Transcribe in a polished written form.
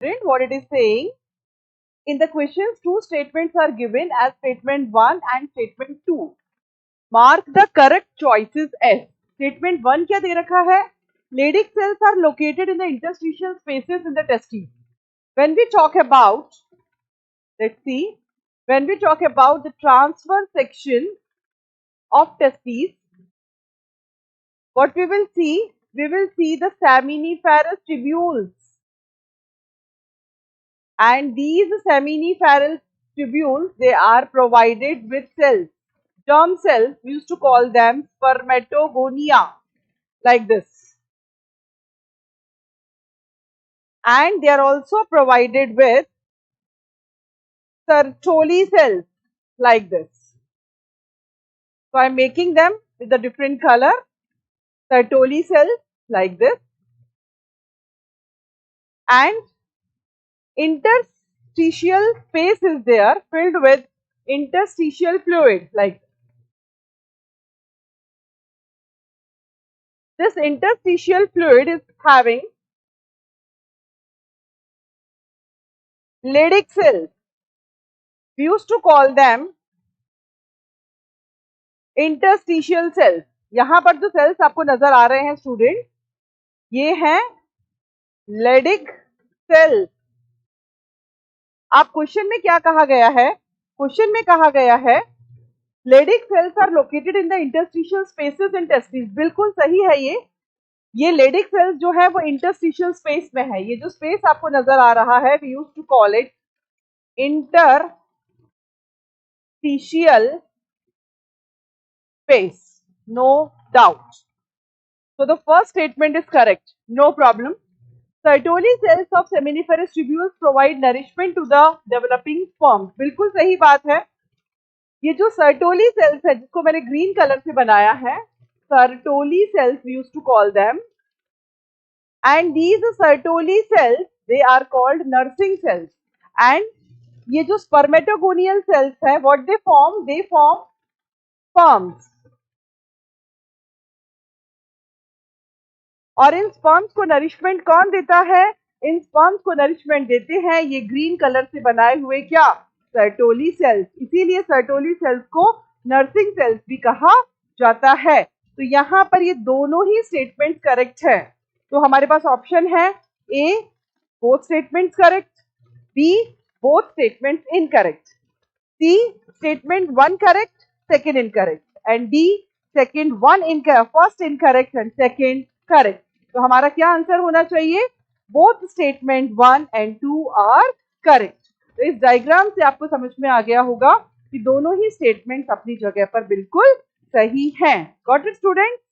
What it is saying, in the questions, two statements are given as statement 1 and statement 2. Mark the correct choices as. Statement 1 क्या दे रखा है? Leydig cells are located in the interstitial spaces in the testes. When we talk about, let's see, when we talk about the transverse section of testes, what we will see the seminiferous tubules. And these seminiferous tubules, they are provided with cells. Germ cells, we used to call them spermatogonia, like this. And they are also provided with Sertoli cells, like this. So I am making them with a different color. Sertoli cells, like this. And interstitial space is there filled with interstitial fluid, like this. Interstitial fluid is having Leydig cells. We used to call them interstitial cells. यहाँ पर जो cells आपको नजर आ रहे हैं student, ये हैं Leydig cells. आप क्वेश्चन में क्या कहा गया है? क्वेश्चन में कहा गया है Leydig cells are located in the interstitial spaces in testes. बिल्कुल सही है ये Leydig cells जो है वो interstitial space में है. ये जो space आपको नजर आ रहा है, we used to call it interstitial space, no doubt. So the first statement is correct, no problem. Sertoli cells of seminiferous tubules provide nourishment to the developing sperm. बिल्कुल सही बात है. ये जो Sertoli cells है, जिसको मैंने ग्रीन कलर से बनाया है, Sertoli cells we used to call them, and these Sertoli cells, they are called nursing cells. And ये जो spermatogonial cells है, what they form sperms. और इन स्पर्म्स को नरिशमेंट कौन देता है? इन स्पर्म्स को नरिशमेंट देते हैं ये ग्रीन कलर से बनाए हुए क्या? Sertoli cells. इसीलिए सर्टोली सेल्स को नर्सिंग सेल्स भी कहा जाता है. तो यहाँ पर ये दोनों ही स्टेटमेंट करेक्ट है. तो हमारे पास ऑप्शन है A, both statements correct, B, both statements incorrect, C, statement 1 correct, second incorrect, and D, second 1 incorrect, first incorrect and second correct. तो हमारा क्या आंसर होना चाहिए? Both statement 1 and 2 are correct. तो इस डायग्राम से आपको समझ में आ गया होगा कि दोनों ही स्टेटमेंट्स अपनी जगह पर बिल्कुल सही हैं. Got it students?